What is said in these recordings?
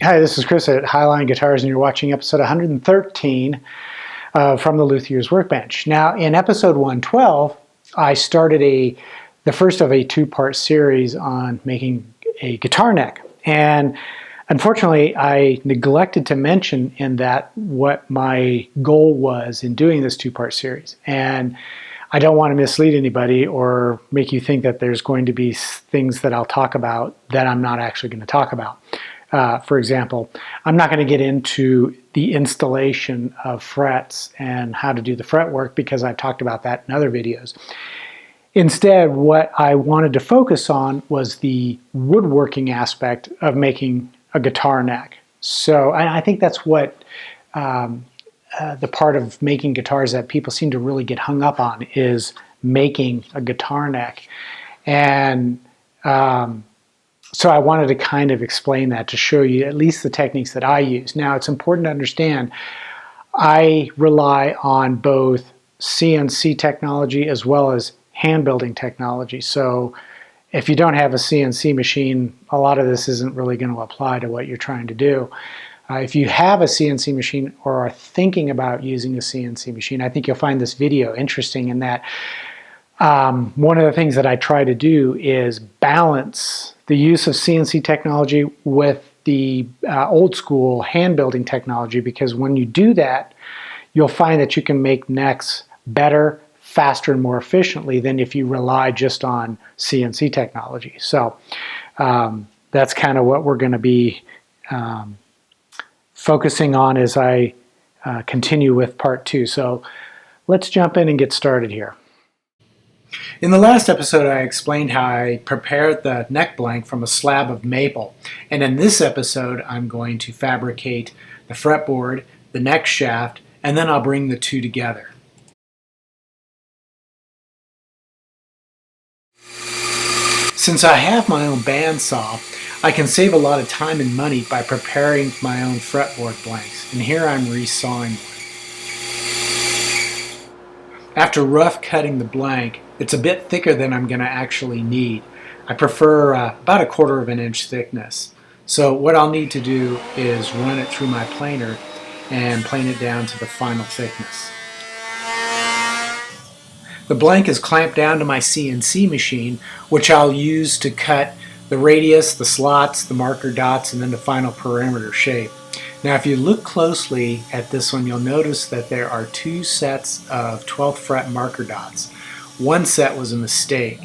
Hi, this is Chris at Highline Guitars, and you're watching episode 113 from the Luthier's Workbench. Now, in episode 112, I started the first of a two-part series on making a guitar neck. And unfortunately, I neglected to mention in that what my goal was in doing this two-part series. And I don't want to mislead anybody or make you think that there's going to be things that I'll talk about that I'm not actually going to talk about. For example, I'm not going to get into the installation of frets and how to do the fretwork because I've talked about that in other videos. Instead, what I wanted to focus on was the woodworking aspect of making a guitar neck. So I think that's what the part of making guitars that people seem to really get hung up on is making a guitar neck. And so I wanted to kind of explain that to show you at least the techniques that I use. Now, it's important to understand I rely on both CNC technology as well as hand building technology. So if you don't have a CNC machine, a lot of this isn't really going to apply to what you're trying to do. If you have a CNC machine or are thinking about using a CNC machine, I think you'll find this video interesting in that one of the things that I try to do is balance the use of CNC technology with the old school hand building technology, because when you do that, you'll find that you can make necks better, faster, and more efficiently than if you rely just on CNC technology. So that's kind of what we're going to be focusing on as I continue with part two. So let's jump in and get started here. In the last episode, I explained how I prepared the neck blank from a slab of maple. And in this episode, I'm going to fabricate the fretboard, the neck shaft, and then I'll bring the two together. Since I have my own bandsaw, I can save a lot of time and money by preparing my own fretboard blanks. And here I'm resawing one. After rough cutting the blank, it's a bit thicker than I'm going to actually need. I prefer about 1/4 of an inch thickness. So what I'll need to do is run it through my planer and plane it down to the final thickness. The blank is clamped down to my CNC machine, which I'll use to cut the radius, the slots, the marker dots, and then the final perimeter shape. Now, if you look closely at this one, you'll notice that there are two sets of 12th fret marker dots. One set was a mistake.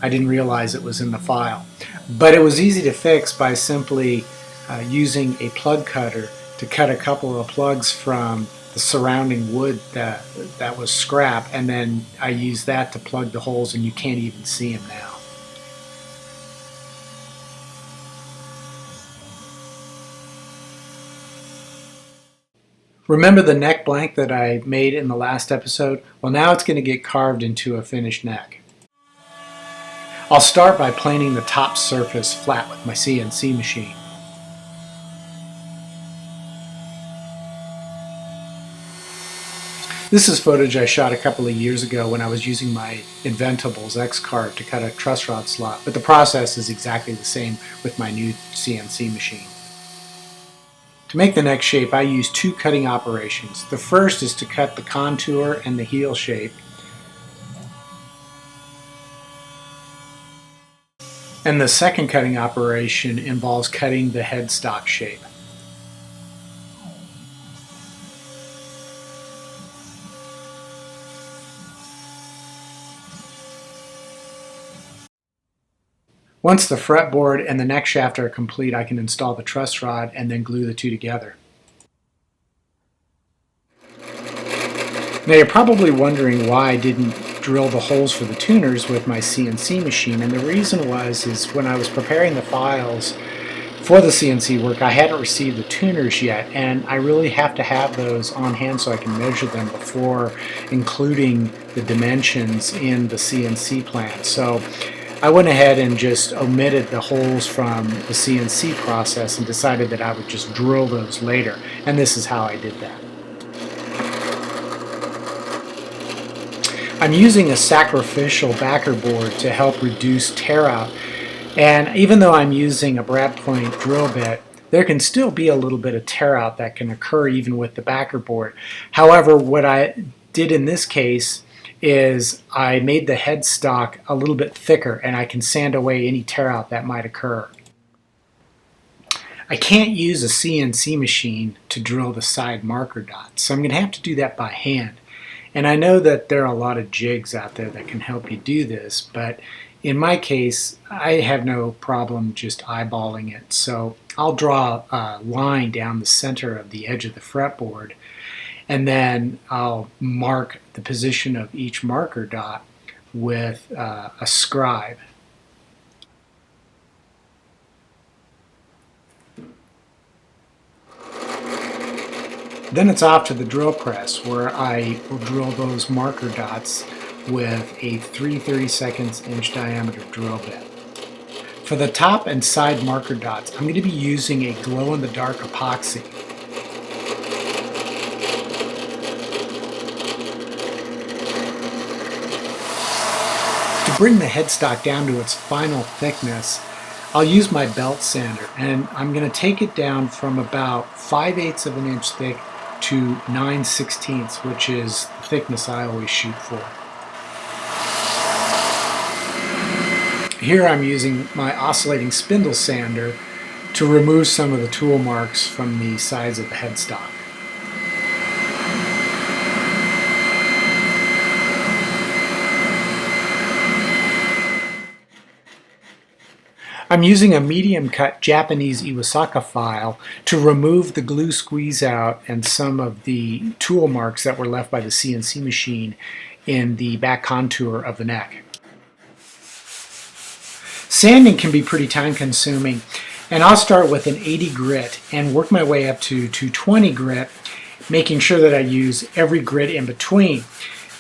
I didn't realize it was in the file. But it was easy to fix by simply using a plug cutter to cut a couple of plugs from the surrounding wood that was scrap, and then I used that to plug the holes, and you can't even see them now. Remember the neck blank that I made in the last episode? Well, now it's going to get carved into a finished neck. I'll start by planing the top surface flat with my CNC machine. This is footage I shot a couple of years ago when I was using my Inventables X-Carve to cut a truss rod slot, but the process is exactly the same with my new CNC machine. To make the neck shape, I use two cutting operations. The first is to cut the contour and the heel shape. And the second cutting operation involves cutting the headstock shape. Once the fretboard and the neck shaft are complete, I can install the truss rod and then glue the two together. Now, you're probably wondering why I didn't drill the holes for the tuners with my CNC machine, and the reason is when I was preparing the files for the CNC work, I hadn't received the tuners yet, and I really have to have those on hand so I can measure them before including the dimensions in the CNC plan. So I went ahead and just omitted the holes from the CNC process and decided that I would just drill those later, and this is how I did that. I'm using a sacrificial backer board to help reduce tear out, and even though I'm using a brad point drill bit, there can still be a little bit of tear out that can occur even with the backer board. However, what I did in this case is I made the headstock a little bit thicker, and I can sand away any tear out that might occur. I can't use a CNC machine to drill the side marker dots, so I'm going to have to do that by hand. And I know that there are a lot of jigs out there that can help you do this, but in my case, I have no problem just eyeballing it. So I'll draw a line down the center of the edge of the fretboard, and then I'll mark the position of each marker dot with a scribe. Then it's off to the drill press, where I will drill those marker dots with a 3/32 inch diameter drill bit. For the top and side marker dots, I'm going to be using a glow-in-the-dark epoxy. To bring the headstock down to its final thickness, I'll use my belt sander, and I'm going to take it down from about 5/8 of an inch thick to 9/16, which is the thickness I always shoot for. Here I'm using my oscillating spindle sander to remove some of the tool marks from the sides of the headstock. I'm using a medium cut Japanese Iwasaka file to remove the glue squeeze out and some of the tool marks that were left by the CNC machine in the back contour of the neck. Sanding can be pretty time consuming, and I'll start with an 80 grit and work my way up to 220 grit, making sure that I use every grit in between.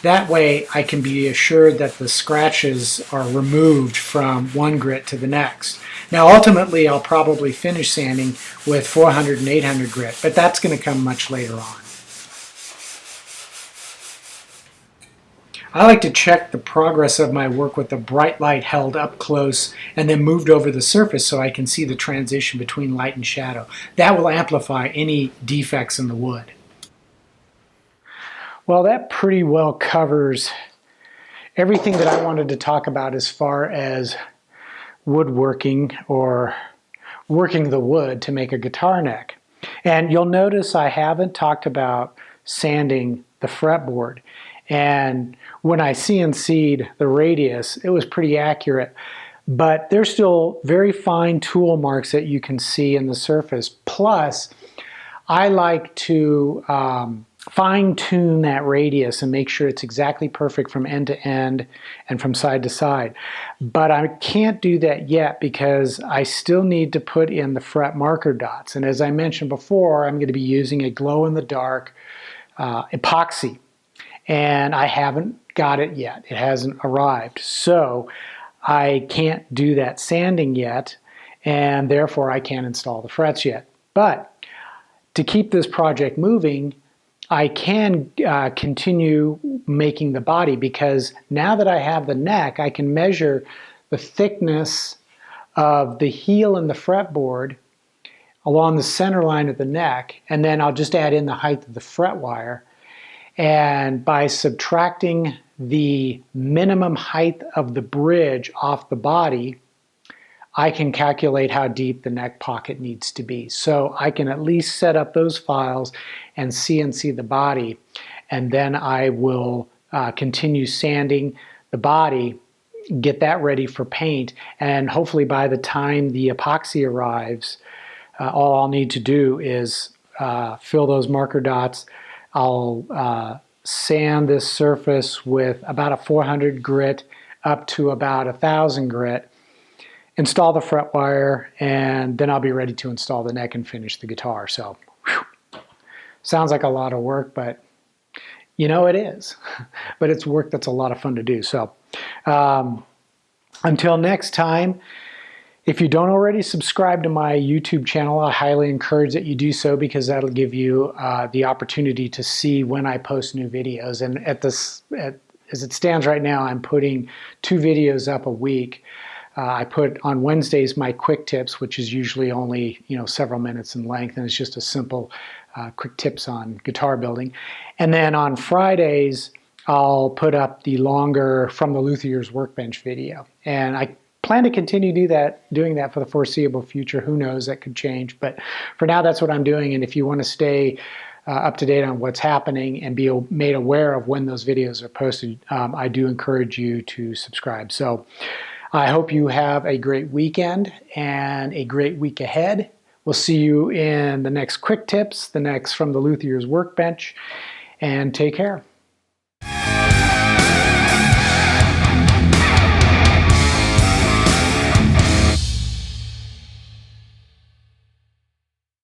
That way I can be assured that the scratches are removed from one grit to the next. Now ultimately I'll probably finish sanding with 400 and 800 grit, but that's going to come much later on. I like to check the progress of my work with the bright light held up close and then moved over the surface so I can see the transition between light and shadow. That will amplify any defects in the wood. Well, that pretty well covers everything that I wanted to talk about as far as woodworking or working the wood to make a guitar neck. And you'll notice I haven't talked about sanding the fretboard. And when I CNC'd the radius, it was pretty accurate. But there's still very fine tool marks that you can see in the surface. Plus, I like to fine-tune that radius and make sure it's exactly perfect from end to end and from side to side. But I can't do that yet because I still need to put in the fret marker dots. And as I mentioned before, I'm going to be using a glow-in-the-dark epoxy. And I haven't got it yet. It hasn't arrived. So I can't do that sanding yet, and therefore I can't install the frets yet. But to keep this project moving, I can continue making the body, because now that I have the neck, I can measure the thickness of the heel and the fretboard along the center line of the neck, and then I'll just add in the height of the fret wire. And by subtracting the minimum height of the bridge off the body, I can calculate how deep the neck pocket needs to be. So I can at least set up those files and CNC the body, and then I will continue sanding the body, get that ready for paint, and hopefully by the time the epoxy arrives, all I'll need to do is fill those marker dots. I'll sand this surface with about a 400 grit up to about 1,000 grit, install the fret wire, and then I'll be ready to install the neck and finish the guitar. So, whew, sounds like a lot of work, but you know it is. But it's work that's a lot of fun to do. So, until next time, if you don't already subscribe to my YouTube channel, I highly encourage that you do so, because that'll give you the opportunity to see when I post new videos. And as it stands right now, I'm putting 2 videos up a week. I put on Wednesdays my quick tips, which is usually only several minutes in length, and it's just a simple quick tips on guitar building. And then on Fridays, I'll put up the longer From the Luthier's Workbench video. And I plan to continue doing that for the foreseeable future. Who knows, that could change. But for now, that's what I'm doing. And if you want to stay up to date on what's happening and be made aware of when those videos are posted, I do encourage you to subscribe. So I hope you have a great weekend and a great week ahead. We'll see you in the next quick tips, the next From the Luthier's Workbench, and take care.